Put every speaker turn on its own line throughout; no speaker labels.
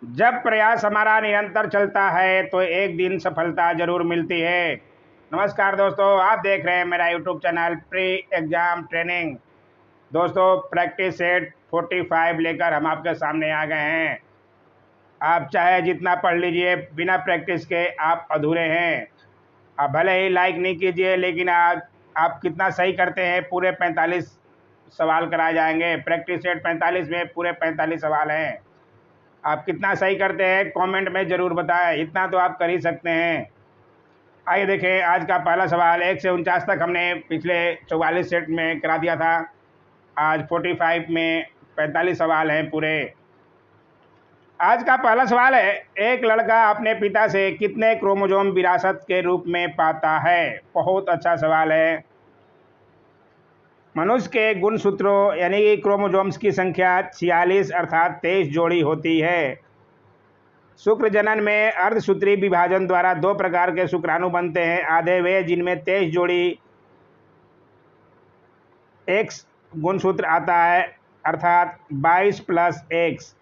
जब प्रयास हमारा निरंतर चलता है तो एक दिन सफलता जरूर मिलती है। नमस्कार दोस्तों, आप देख रहे हैं मेरा YouTube channel pre exam training. दोस्तों, प्रैक्टिस सेट 45 लेकर हम आपके सामने आ गए हैं। आप चाहे जितना पढ़ लीजिए, बिना प्रैक्टिस के आप अधूरे हैं। आप भले ही लाइक नहीं कीजिए, लेकिन आप कितना सही करते हैं। पूरे 45 सवाल कराए जाएंगे। प्रैक्टिस सेट 45 में पूरे 45 सवाल हैं। आप कितना सही करते हैं कमेंट में ज़रूर बताएं। इतना तो आप कर ही सकते हैं। आइए देखें आज का पहला सवाल। 1 से 49 तक हमने पिछले 44 सेट में करा दिया था। आज 45 में 45 सवाल हैं पूरे। आज का पहला सवाल है, एक लड़का अपने पिता से कितने क्रोमोसोम विरासत के रूप में पाता है। बहुत अच्छा सवाल है। मनुष्य के गुणसूत्रों यानी कि क्रोमोसोम्स की संख्या 46 अर्थात 23 जोड़ी होती है। शुक्र जनन में अर्धसूत्री विभाजन द्वारा 2 प्रकार के शुक्राणु बनते हैं। आधे वे जिनमें 23 जोड़ी एक्स गुणसूत्र आता है अर्थात 22 + एक्स,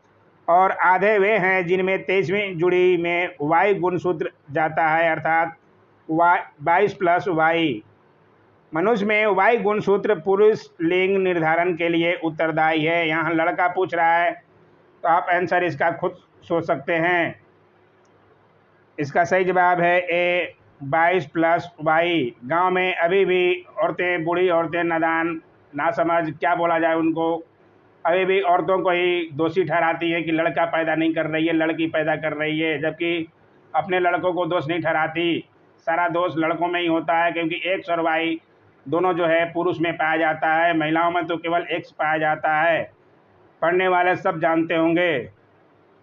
और आधे वे हैं जिनमें 23वीं जोड़ी में वाई गुणसूत्र जाता है अर्थात 22 + वाई। मनुष्य में वाई गुणसूत्र पुरुष लिंग निर्धारण के लिए उत्तरदायी है। यहाँ लड़का पूछ रहा है तो आप आंसर इसका खुद सोच सकते हैं। इसका सही जवाब है ए, 22 + वाई। गांव में अभी भी औरतें, बूढ़ी औरतें, नादान, नासमझ, क्या बोला जाए उनको, अभी भी औरतों को ही दोषी ठहराती है कि लड़का पैदा नहीं कर रही है, लड़की पैदा कर रही है, जबकि अपने लड़कों को दोष नहीं ठहराती। सारा दोष लड़कों में ही होता है, क्योंकि एक्स और वाई दोनों जो है पुरुष में पाया जाता है। महिलाओं में तो केवल एक्स पाया जाता है। पढ़ने वाले सब जानते होंगे,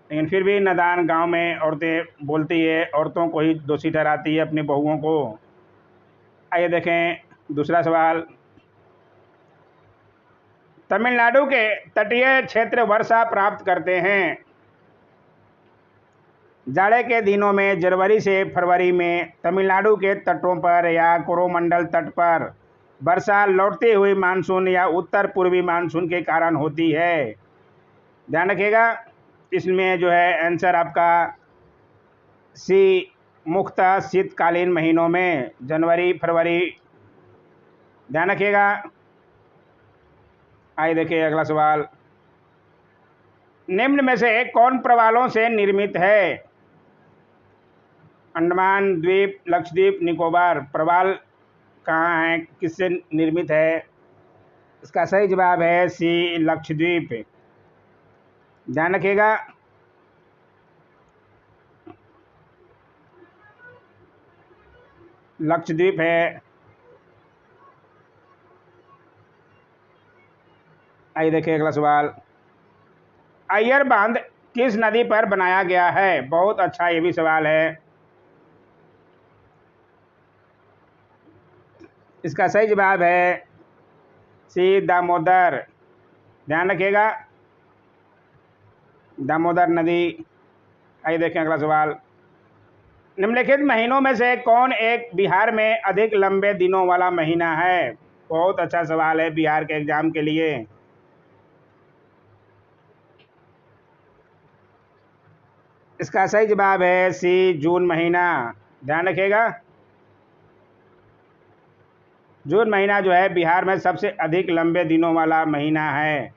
लेकिन फिर भी नादान गांव में औरतें बोलती है, औरतों को ही दोषी ठहराती है अपनी बहुओं को। आइए देखें दूसरा सवाल। तमिलनाडु के तटीय क्षेत्र वर्षा प्राप्त करते हैं। जाड़े के दिनों में जनवरी से फरवरी में तमिलनाडु के तटों पर या कोरोमंडल तट पर वर्षा लौटती हुई मानसून या उत्तर पूर्वी मानसून के कारण होती है। ध्यान रखिएगा, इसमें जो है आंसर आपका सी, मुख्यतः शीतकालीन महीनों में जनवरी फरवरी। ध्यान रखिएगा। आइए देखिए अगला सवाल। निम्न में से कौन प्रवालों से निर्मित है। अंडमान द्वीप, लक्षद्वीप, निकोबार। प्रवाल कहाँ है, किससे निर्मित है। इसका सही जवाब है सी, लक्षद्वीप। ध्यान रखिएगा। लक्षद्वीप है। आइए देखिए अगला सवाल। अय्यर बांध किस नदी पर बनाया गया है। बहुत अच्छा ये भी सवाल है। इसका सही जवाब है सी, दामोदर। ध्यान रखिएगा, दामोदर नदी। आइए देखें अगला सवाल। निम्नलिखित महीनों में से कौन एक बिहार में अधिक लंबे दिनों वाला महीना है। बहुत अच्छा सवाल है बिहार के एग्जाम के लिए। इसका सही जवाब है सी, जून महीना। ध्यान रखिएगा, जून महीना जो है बिहार में सबसे अधिक लंबे दिनों वाला महीना है।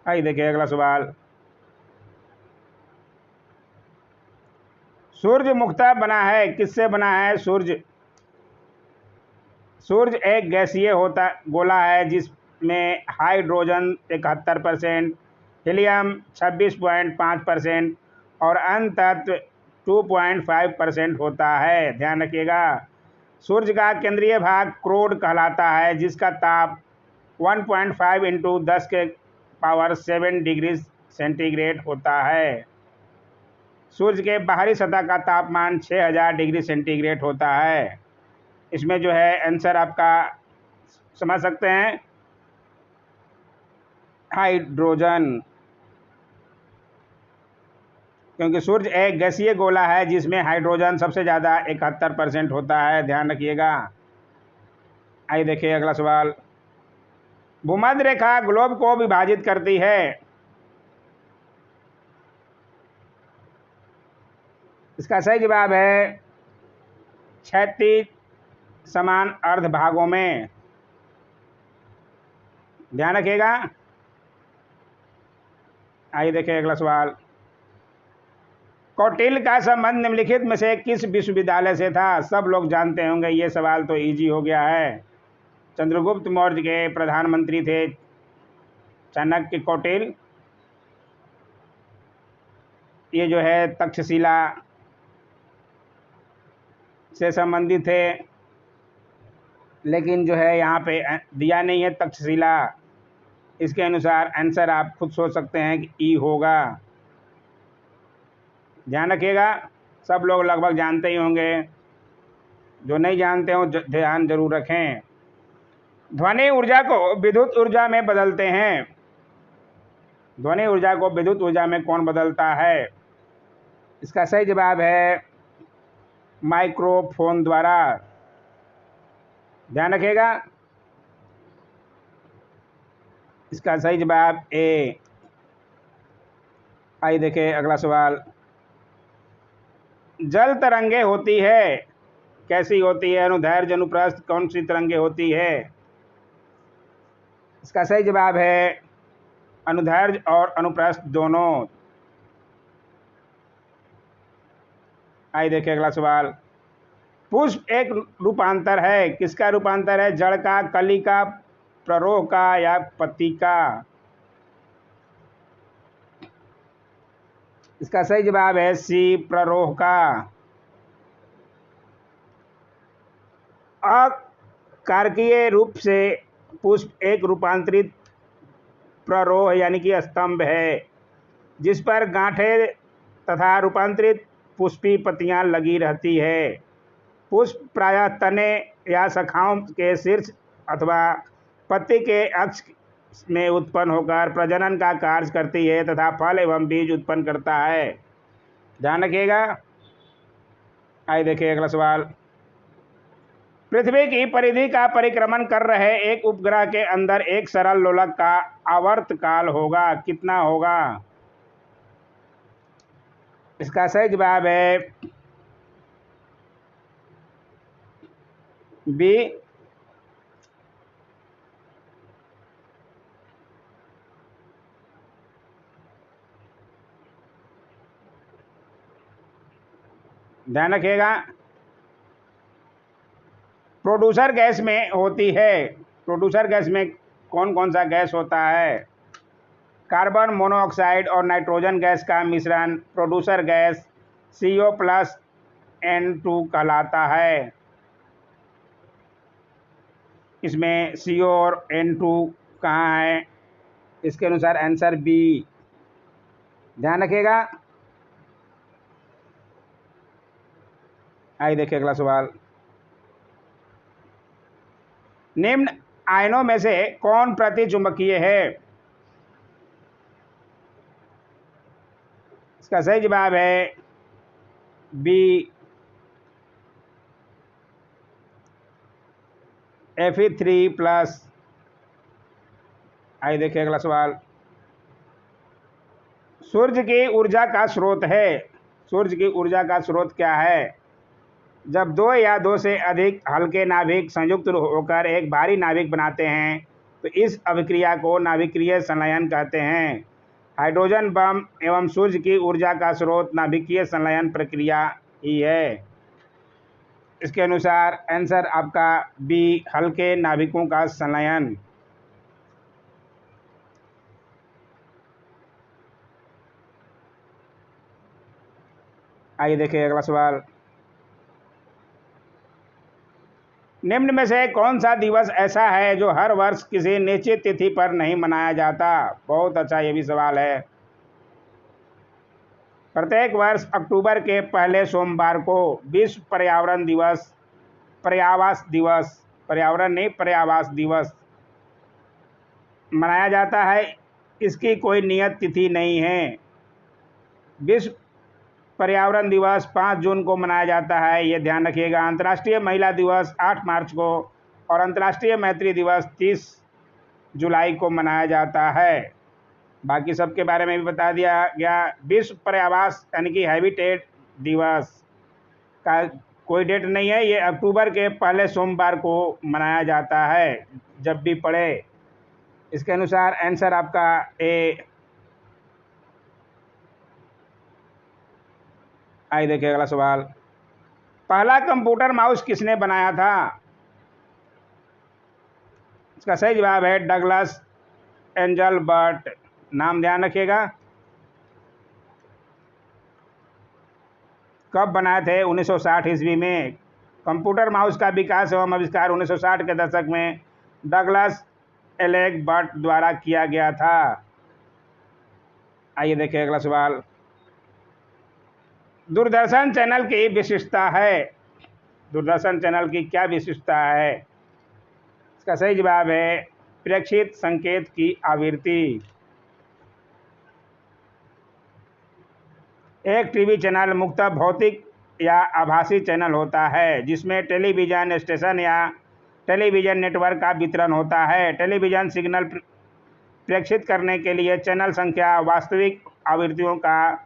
आइए देखिए अगला सवाल। सूर्य मुख्यतः बना है, किससे बना है सूर्य। सूर्य एक गैसीय होता गोला है जिसमें हाइड्रोजन 71%, हीलियम 26.5% और अन्य तत्व 2.5% होता है। ध्यान रखिएगा। सूर्य का केंद्रीय भाग क्रोड कहलाता है, जिसका ताप 1.5 × 10⁻7 डिग्री सेंटीग्रेड होता है। सूर्य के बाहरी सतह का तापमान 6000 डिग्री सेंटीग्रेड होता है। इसमें जो है आंसर आपका समझ सकते हैं, हाइड्रोजन, क्योंकि सूर्य एक गैसीय गोला है जिसमें हाइड्रोजन सबसे ज़्यादा 71% होता है। ध्यान रखिएगा। आइए देखिए अगला सवाल। भूमध्य रेखा ग्लोब को विभाजित करती है। इसका सही जवाब है 36 समान अर्ध भागों में। ध्यान रखिएगा। आइए देखिए अगला सवाल। कौटिल्य का संबंध निम्नलिखित में से किस विश्वविद्यालय से था? सब लोग जानते होंगे, ये सवाल तो इजी हो गया है। चंद्रगुप्त मौर्य के प्रधानमंत्री थे चाणक्य कौटिल्य। ये जो है तक्षशिला से संबंधित थे, लेकिन जो है यहाँ पे दिया नहीं है तक्षशिला। इसके अनुसार आंसर आप खुद सोच सकते हैं कि ई होगा। ध्यान रखिएगा। सब लोग लगभग जानते ही होंगे, जो नहीं जानते हो ध्यान जरूर रखें। ध्वनि ऊर्जा को विद्युत ऊर्जा में बदलते हैं। ध्वनि ऊर्जा को विद्युत ऊर्जा में कौन बदलता है? इसका सही जवाब है माइक्रोफोन द्वारा। ध्यान रखिएगा। इसका सही जवाब ए। आइए देखिए अगला सवाल। जल तरंगे होती है, कैसी होती है? अनुदैर्ध्य अनुप्रस्थ कौन सी तरंगे होती है? इसका सही जवाब है अनुदैर्ध्य और अनुप्रस्थ दोनों। आइए देखिए अगला सवाल। पुष्प एक रूपांतर है, किसका रूपांतर है? जड़ का, कली का, प्ररोह का या पत्ती का? इसका सही जवाब है सी, प्ररोह का। अकारकीय रूप से पुष्प एक रूपांतरित प्ररोह यानी कि स्तंभ है, जिस पर गांठें तथा रूपांतरित पुष्पी पत्तियां लगी रहती है। पुष्प प्रायः तने या शाखाओं के शीर्ष अथवा पत्ती के अक्ष में उत्पन्न होकर प्रजनन का कार्य करती है तथा फल एवं बीज उत्पन्न करता है। ध्यान रखिएगा। आइए देखिए अगला सवाल। पृथ्वी की परिधि का परिक्रमण कर रहे एक उपग्रह के अंदर एक सरल लोलक का आवर्तकाल होगा, कितना होगा? इसका सही जवाब है बी, ध्यान रखिएगा। प्रोड्यूसर गैस में होती है। प्रोड्यूसर गैस में कौन कौन सा गैस होता है? कार्बन मोनोऑक्साइड और नाइट्रोजन गैस का मिश्रण प्रोड्यूसर गैस CO+N2 कहलाता है। इसमें CO और N2 कहाँ है? इसके अनुसार आंसर बी। ध्यान रखिएगा। आइए देखिए अगला सवाल। निम्न आयनों में से कौन प्रतिचुंबकीय है? इसका सही जवाब है बी, Fe3+। आइए देखिए अगला सवाल। सूर्य की ऊर्जा का स्रोत है। सूर्य की ऊर्जा का स्रोत क्या है? जब दो या दो से अधिक हल्के नाभिक संयुक्त होकर एक भारी नाभिक बनाते हैं तो इस अभिक्रिया को नाभिकीय संलयन कहते हैं। हाइड्रोजन बम एवं सूर्य की ऊर्जा का स्रोत नाभिकीय संलयन प्रक्रिया ही है। इसके अनुसार आंसर आपका बी, हल्के नाभिकों का संलयन। आइए देखिए अगला सवाल। निम्न में से कौन सा दिवस ऐसा है जो हर वर्ष किसी निश्चित तिथि पर नहीं मनाया जाता? बहुत अच्छा ये भी सवाल है। प्रत्येक वर्ष अक्टूबर के पहले सोमवार को विश्व पर्यावरण दिवस, पर्यावास दिवस, पर्यावरण नहीं पर्यावास दिवस मनाया जाता है। इसकी कोई नियत तिथि नहीं है। विश्व पर्यावरण दिवस 5 जून को मनाया जाता है, ये ध्यान रखिएगा। अंतर्राष्ट्रीय महिला दिवस 8 मार्च को और अंतर्राष्ट्रीय मैत्री दिवस 30 जुलाई को मनाया जाता है। बाकी सबके बारे में भी बता दिया गया। विश्व पर्यावास यानी कि हैबिटेट दिवस का कोई डेट नहीं है, ये अक्टूबर के पहले सोमवार को मनाया जाता है, जब भी पड़े। इसके अनुसार आंसर आपका ए। आइए देखिए अगला सवाल। पहला कंप्यूटर माउस किसने बनाया था? इसका सही जवाब है डगलस एंजलबर्ट। नाम ध्यान रखिएगा। कब बनाए थे? 1960 ईस्वी में। कंप्यूटर माउस का विकास एवं आविष्कार 1960 के दशक में डगलस एलेगबर्ट द्वारा किया गया था। आइए देखिए अगला सवाल। दूरदर्शन चैनल की विशिष्टता है। दूरदर्शन चैनल की क्या विशिष्टता है? इसका सही जवाब है प्रेक्षित संकेत की आवृत्ति। एक टीवी चैनल मुख्यतः भौतिक या आभासी चैनल होता है, जिसमें टेलीविज़न स्टेशन या टेलीविज़न नेटवर्क का वितरण होता है। टेलीविज़न सिग्नल प्रेषित करने के लिए चैनल संख्या वास्तविक आवृत्तियों का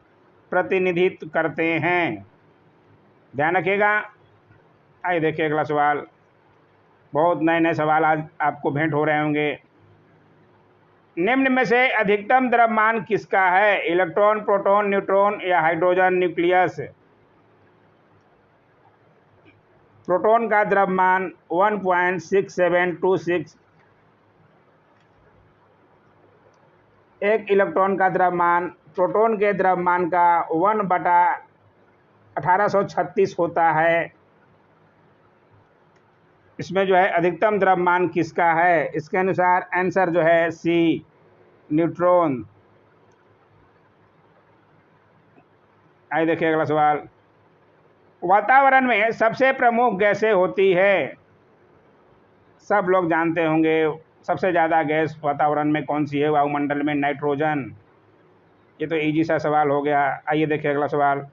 प्रतिनिधित्व करते हैं। ध्यान रखिएगा। आइए देखिए अगला सवाल। बहुत नए नए सवाल आज आपको भेंट हो रहे होंगे। निम्न में से अधिकतम द्रव्यमान किसका है? इलेक्ट्रॉन, प्रोटॉन, न्यूट्रॉन या हाइड्रोजन न्यूक्लियस? प्रोटॉन का द्रव्यमान 1.6726, एक इलेक्ट्रॉन का द्रव्यमान प्रोटॉन के द्रव्यमान का 1/1836 होता है। इसमें जो है अधिकतम द्रव्यमान किसका है? इसके अनुसार आंसर जो है सी, न्यूट्रॉन। आइए देखिए अगला सवाल। वातावरण में सबसे प्रमुख गैसें होती है। सब लोग जानते होंगे सबसे ज़्यादा गैस वातावरण में कौन सी है? वायुमंडल में नाइट्रोजन। ये तो इजी सा सवाल हो गया। आइए देखिए अगला सवाल।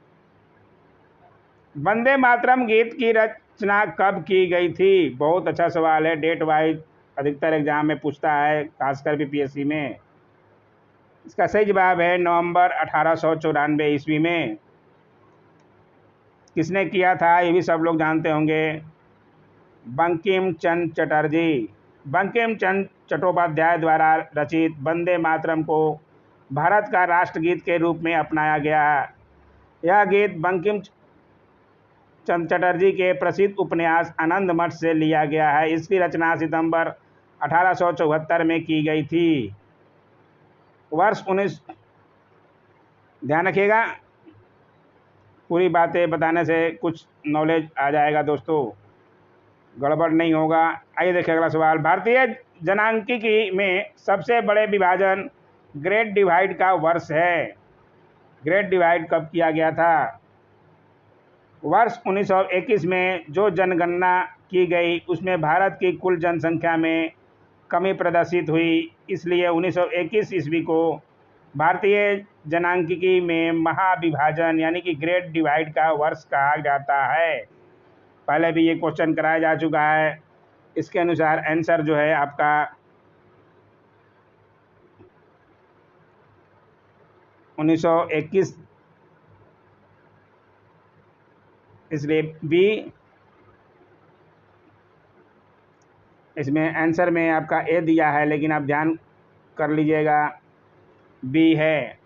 वंदे मातरम गीत की रचना कब की गई थी? बहुत अच्छा सवाल है। डेट वाइज अधिकतर एग्जाम में पूछता है, खासकर बीपीएससी में। इसका सही जवाब है नवंबर 1894 ईस्वी में। किसने किया था? ये भी सब लोग जानते होंगे, बंकिम चंद्र चटर्जी। बंकिम चंद्र चट्टोपाध्याय द्वारा रचित वंदे मातरम को भारत का राष्ट्रगीत के रूप में अपनाया गया। यह गीत बंकिम चंद्र चटर्जी के प्रसिद्ध उपन्यास आनंद मठ से लिया गया है। इसकी रचना सितंबर 1874 में की गई थी। वर्ष 19 ध्यान रखिएगा, पूरी बातें बताने से कुछ नॉलेज आ जाएगा दोस्तों, गड़बड़ नहीं होगा। आइए देखिए अगला सवाल। भारतीय जनांकिकी में सबसे बड़े विभाजन ग्रेट डिवाइड का वर्ष है। ग्रेट डिवाइड कब किया गया था? वर्ष 1921 में जो जनगणना की गई उसमें भारत की कुल जनसंख्या में कमी प्रदर्शित हुई, इसलिए 1921 ईस्वी को भारतीय जनांकिकी में महाविभाजन यानी कि ग्रेट डिवाइड का वर्ष कहा जाता है। पहले भी ये क्वेश्चन कराया जा चुका है। इसके अनुसार आंसर जो है आपका 1921, इसलिए बी। इसमें आंसर में आपका ए दिया है, लेकिन आप ध्यान कर लीजिएगा, बी है।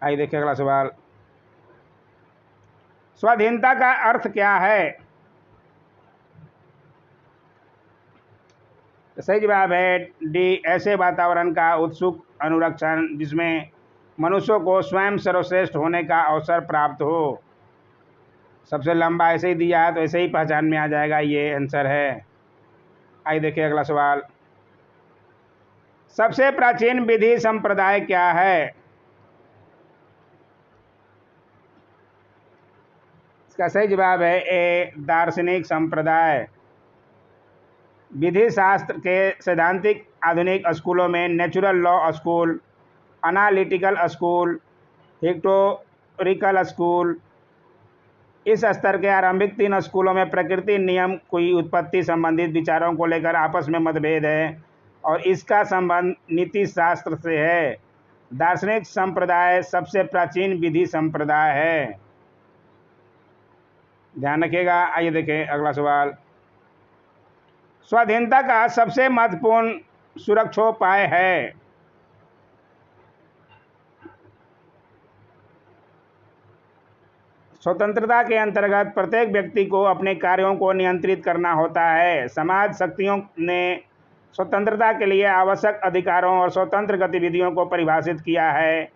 आइए देखिए अगला सवाल। स्वाधीनता का अर्थ क्या है? तो सही जवाब है डी, ऐसे वातावरण का उत्सुक अनुरक्षण जिसमें मनुष्यों को स्वयं सर्वश्रेष्ठ होने का अवसर प्राप्त हो। सबसे लंबा ऐसे ही दिया है तो ऐसे ही पहचान में आ जाएगा, ये आंसर है। आइए देखिए अगला सवाल। सबसे प्राचीन विधि संप्रदाय क्या है? इसका सही जवाब है ए, दार्शनिक संप्रदाय। विधि शास्त्र के सैद्धांतिक आधुनिक स्कूलों में natural law school, analytical school, historical school, इस स्तर के आरंभिक 3 स्कूलों में प्रकृति नियम की उत्पत्ति संबंधित विचारों को लेकर आपस में मतभेद है और इसका संबंध नीति शास्त्र से है। दार्शनिक संप्रदाय सबसे प्राचीन विधि संप्रदाय है। ध्यान रखिएगा। आइए देखें अगला सवाल। स्वाधीनता का सबसे महत्वपूर्ण सुरक्षोपाय है। स्वतंत्रता के अंतर्गत प्रत्येक व्यक्ति को अपने कार्यों को नियंत्रित करना होता है। समाज शक्तियों ने स्वतंत्रता के लिए आवश्यक अधिकारों और स्वतंत्र गतिविधियों को परिभाषित किया है।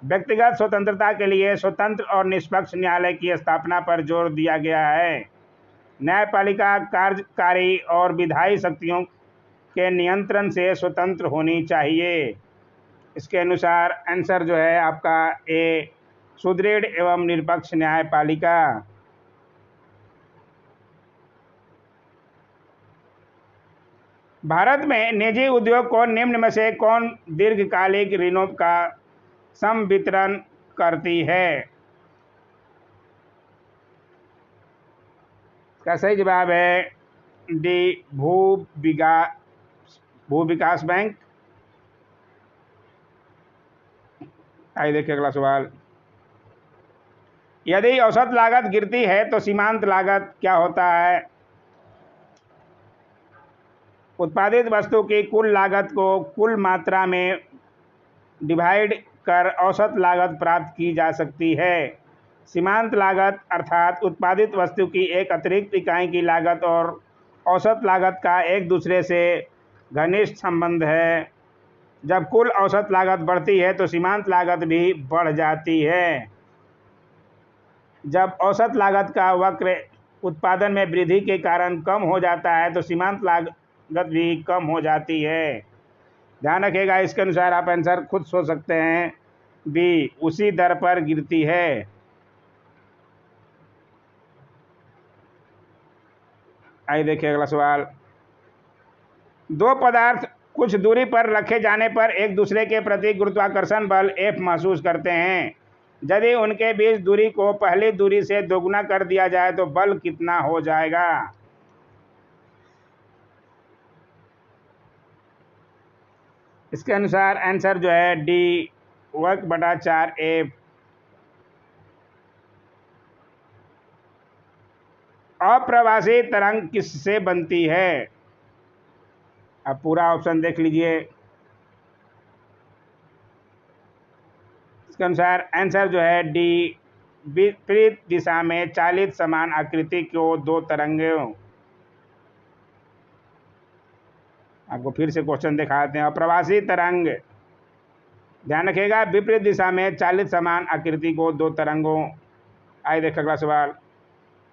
व्यक्तिगत स्वतंत्रता के लिए स्वतंत्र और निष्पक्ष न्यायालय की स्थापना पर जोर दिया गया है। न्यायपालिका कार्यकारी और विधायी शक्तियों के नियंत्रण से स्वतंत्र होनी चाहिए। इसके अनुसार आंसर जो है आपका ए, सुदृढ़ एवं निरपेक्ष न्यायपालिका। भारत में निजी उद्योग को निम्न में से कौन दीर्घकालिक ऋणों का संवितरण करती है? इसका सही जवाब है डी, भू विकास बैंक। आइए देखिए अगला सवाल। यदि औसत लागत गिरती है तो सीमांत लागत क्या होता है? उत्पादित वस्तु की कुल लागत को कुल मात्रा में डिवाइड कर औसत लागत प्राप्त की जा सकती है। सीमांत लागत अर्थात उत्पादित वस्तु की एक अतिरिक्त इकाई की लागत और औसत लागत का एक दूसरे से घनिष्ठ संबंध है। जब कुल औसत लागत बढ़ती है तो सीमांत लागत भी बढ़ जाती है। जब औसत लागत का वक्र उत्पादन में वृद्धि के कारण कम हो जाता है तो सीमांत लागत भी कम हो जाती है। ध्यान रखिएगा। इसके अनुसार आप आंसर खुद सोच सकते हैं। बी, उसी दर पर गिरती है। आइए देखिए अगला सवाल। दो पदार्थ कुछ दूरी पर रखे जाने पर एक दूसरे के प्रति गुरुत्वाकर्षण बल F महसूस करते हैं। यदि उनके बीच दूरी को पहली दूरी से दोगुना कर दिया जाए तो बल कितना हो जाएगा? इसके अनुसार आंसर जो है डी, 1/4F। अप्रवासी तरंग किससे बनती है? अब पूरा ऑप्शन देख लीजिए। इसके अनुसार आंसर जो है डी, विपरीत दिशा में चालित समान आकृति को दो तरंगों। आपको फिर से क्वेश्चन दिखाते हैं। अप्रवासी तरंग, ध्यान रखिएगा, विपरीत दिशा में चालित समान आकृति को दो तरंगों। आइए देखिए अगला सवाल।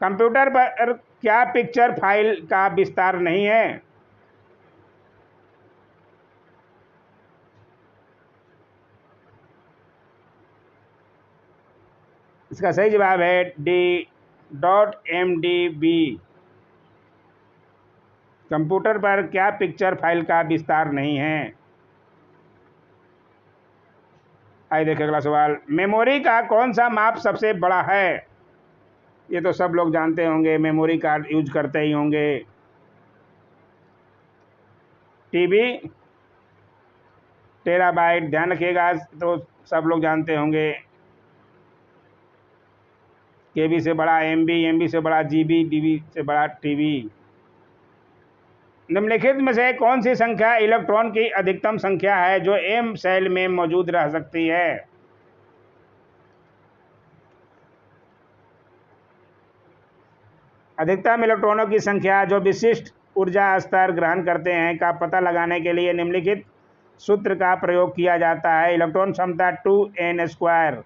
कंप्यूटर पर क्या पिक्चर फाइल का विस्तार नहीं है? इसका सही जवाब है डी, .mdb। कंप्यूटर पर क्या पिक्चर फाइल का विस्तार नहीं है? आइए देखिए अगला सवाल। मेमोरी का कौन सा माप सबसे बड़ा है? ये तो सब लोग जानते होंगे, मेमोरी कार्ड यूज करते ही होंगे। टीबी, टेराबाइट, ध्यान रखिएगा, तो सब लोग जानते होंगे। केबी से बड़ा एमबी, एमबी से बड़ा जीबी, डीबी से बड़ा टीबी। निम्नलिखित में से कौन सी संख्या इलेक्ट्रॉन की अधिकतम संख्या है जो एम सेल में मौजूद रह सकती है? अधिकतम इलेक्ट्रॉनों की संख्या जो विशिष्ट ऊर्जा स्तर ग्रहण करते हैं का पता लगाने के लिए निम्नलिखित सूत्र का प्रयोग किया जाता है। इलेक्ट्रॉन क्षमता 2n²।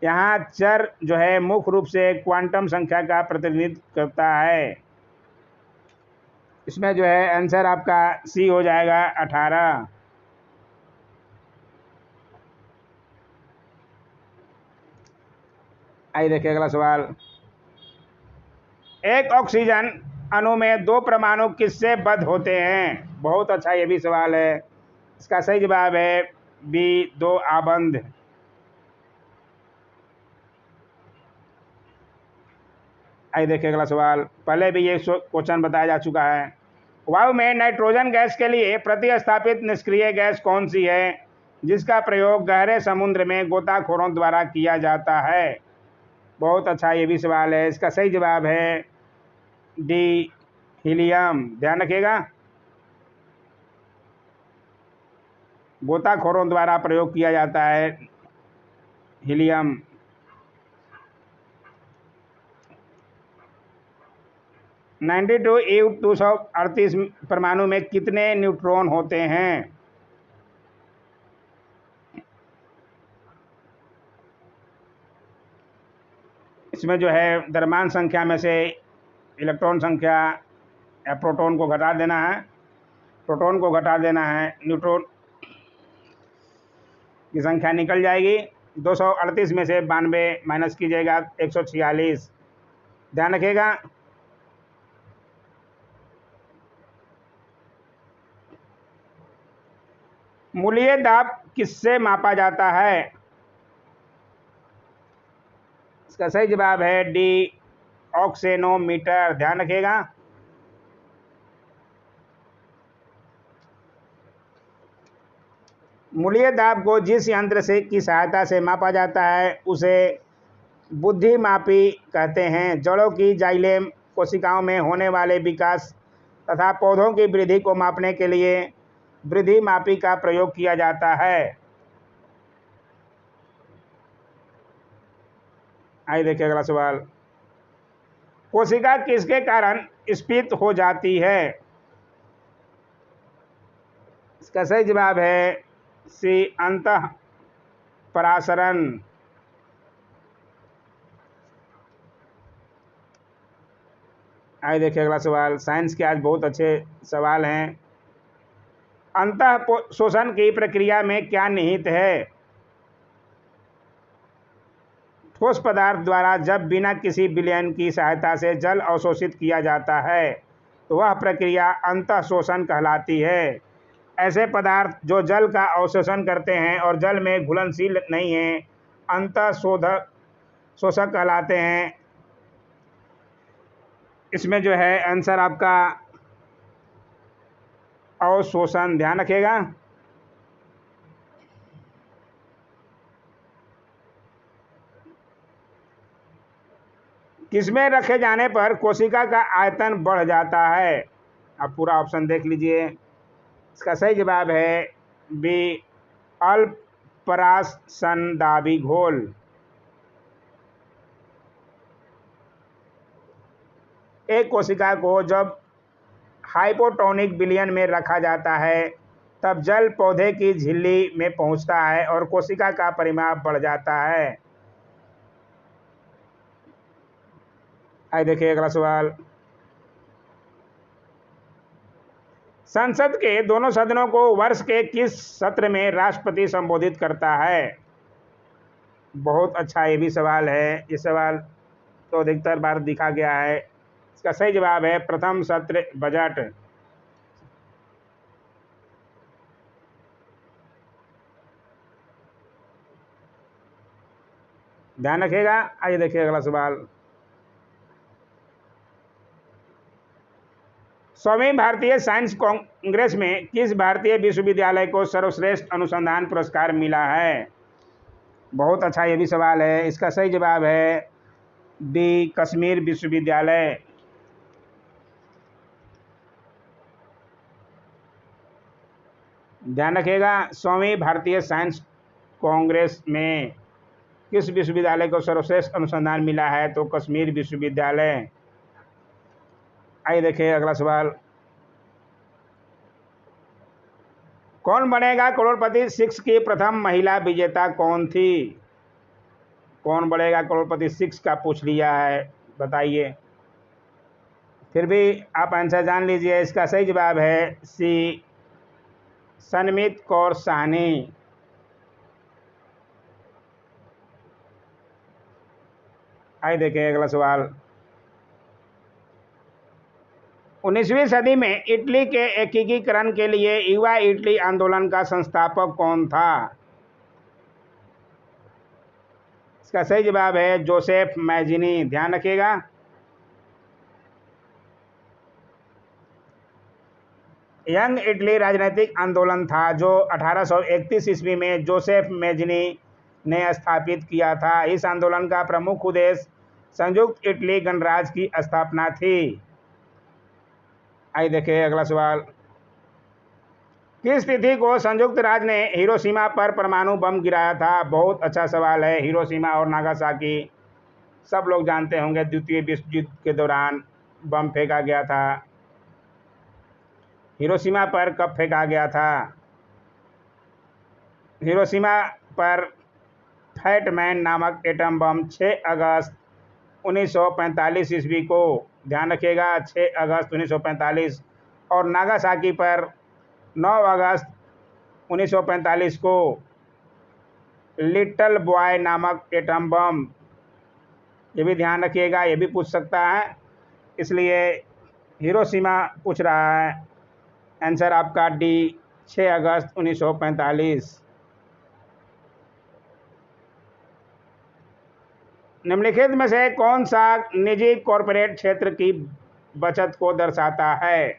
यहाँ चर जो है मुख्य रूप से क्वांटम संख्या का प्रतिनिधित्व करता है। इसमें जो है आंसर आपका सी हो जाएगा, 18। आइए देखिए अगला सवाल। एक ऑक्सीजन अणु में दो परमाणु किससे बद्ध होते हैं? बहुत अच्छा ये भी सवाल है। इसका सही जवाब है बी, 2 आबंध। आइए देखिए अगला सवाल। पहले भी ये क्वेश्चन बताया जा चुका है। वायु में नाइट्रोजन गैस के लिए प्रतिस्थापित निष्क्रिय गैस कौन सी है जिसका प्रयोग गहरे समुद्र में गोताखोरों द्वारा किया जाता है? बहुत अच्छा ये भी सवाल है। इसका सही जवाब है डी, हीलियम। ध्यान रखिएगा, गोताखोरों द्वारा प्रयोग किया जाता है हीलियम। 92 ईव 238 परमाणु में कितने न्यूट्रॉन होते हैं? इसमें जो है द्रव्यमान संख्या में से इलेक्ट्रॉन संख्या या प्रोटॉन को घटा देना है, प्रोटॉन को घटा देना है, न्यूट्रॉन की संख्या निकल जाएगी। 238 में से 92 माइनस कीजिएगा 146। ध्यान रखिएगा। मूलीय दाब किससे मापा जाता है? इसका सही जवाब है डी, ऑक्सेनोमीटर। ध्यान रखिएगा। मूलीय दाब को जिस यंत्र से की सहायता से मापा जाता है उसे बुद्धिमापी कहते हैं। जड़ों की जाइलेम कोशिकाओं में होने वाले विकास तथा पौधों की वृद्धि को मापने के लिए वृद्धिमापी का प्रयोग किया जाता है। आइए देखिए अगला सवाल। कोशिका किसके कारण स्फीत हो जाती है? इसका सही जवाब है सी, अंतः परासरण। आइए देखिए अगला सवाल। साइंस के आज बहुत अच्छे सवाल हैं। अंतः शोषण की प्रक्रिया में क्या निहित है? ठोस पदार्थ द्वारा जब बिना किसी विलयन की सहायता से जल अवशोषित किया जाता है तो वह प्रक्रिया अंतः शोषण कहलाती है। ऐसे पदार्थ जो जल का अवशोषण करते हैं और जल में घुलनशील नहीं हैं अंतः शोषक कहलाते हैं। इसमें जो है आंसर आपका अवशोषण। ध्यान रखिएगा। किसमें रखे जाने पर कोशिका का आयतन बढ़ जाता है? आप पूरा ऑप्शन देख लीजिए। इसका सही जवाब है बी, अल्पराशनदाबी घोल। एक कोशिका को जब हाइपोटोनिक विलयन में रखा जाता है तब जल पौधे की झिल्ली में पहुंचता है और कोशिका का परिमाप बढ़ जाता है। आइए देखिए अगला सवाल। संसद के दोनों सदनों को वर्ष के किस सत्र में राष्ट्रपति संबोधित करता है? बहुत अच्छा ये भी सवाल है। ये सवाल तो अधिकतर बार दिखा गया है। इसका सही जवाब है प्रथम सत्र बजट। ध्यान रखिएगा। आइए देखिए अगला सवाल। 100वीं भारतीय साइंस कांग्रेस में किस भारतीय विश्वविद्यालय को सर्वश्रेष्ठ अनुसंधान पुरस्कार मिला है? बहुत अच्छा ये भी सवाल है। इसका सही जवाब है डी, कश्मीर विश्वविद्यालय। ध्यान रखिएगा। 100वीं भारतीय साइंस कांग्रेस में किस विश्वविद्यालय को सर्वश्रेष्ठ अनुसंधान मिला है? तो कश्मीर विश्वविद्यालय। आइए देखिए अगला सवाल। कौन बनेगा करोड़पति 6 की प्रथम महिला विजेता कौन थी? कौन बनेगा करोड़पति 6 का पूछ लिया है, बताइए। फिर भी आप आंसर जान लीजिए। इसका सही जवाब है सी, सनमित कौर साहनी। आइए देखें अगला सवाल। 19वीं सदी में इटली के एकीकरण के लिए युवा इटली आंदोलन का संस्थापक कौन था? इसका सही जवाब है जोसेफ मैजिनी। ध्यान रखिएगा। यंग इटली राजनीतिक आंदोलन था जो 1831 ईस्वी में जोसेफ मेजनी ने स्थापित किया था। इस आंदोलन का प्रमुख उद्देश्य संयुक्त इटली गणराज्य की स्थापना थी। आइए देखें अगला सवाल। किस तिथि को संयुक्त राज्य ने हिरोशिमा पर परमाणु बम गिराया था? बहुत अच्छा सवाल है। हिरोशिमा और नागासाकी सब लोग जानते होंगे, द्वितीय विश्व युद्ध के दौरान बम फेंका गया था। हिरोशिमा पर कब फेंका गया था? हिरोशिमा पर फैटमैन नामक एटम बम 6 अगस्त 1945 ईस्वी को, ध्यान रखिएगा 6 अगस्त 1945, और नागासाकी पर 9 अगस्त 1945 को लिटिल बॉय नामक एटम बम, ये भी ध्यान रखिएगा, ये भी पूछ सकता है, इसलिए हिरोशिमा पूछ रहा है। आंसर आपका डी 6 अगस्त 1945। निम्नलिखित में से कौन सा निजी कॉरपोरेट क्षेत्र की बचत को दर्शाता है?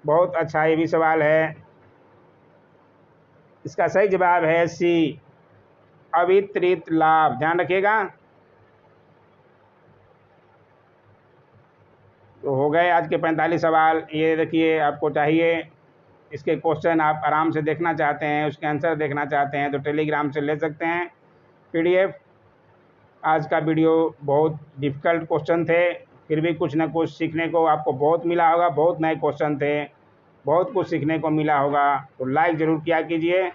बहुत अच्छा ये भी सवाल है। इसका सही जवाब है सी, अवितरित लाभ। ध्यान रखिएगा। तो हो गए आज के 45 सवाल। ये देखिए, आपको चाहिए इसके क्वेश्चन, आप आराम से देखना चाहते हैं, उसके आंसर देखना चाहते हैं तो टेलीग्राम से ले सकते हैं PDF। आज का वीडियो बहुत डिफ़िकल्ट क्वेश्चन थे, फिर भी कुछ ना कुछ सीखने को आपको बहुत मिला होगा। बहुत नए क्वेश्चन थे, बहुत कुछ सीखने को मिला होगा। तो लाइक ज़रूर किया कीजिए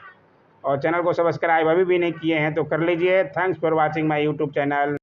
और चैनल को सब्सक्राइब अभी भी नहीं किए हैं तो कर लीजिए। Thanks for watching my YouTube channel.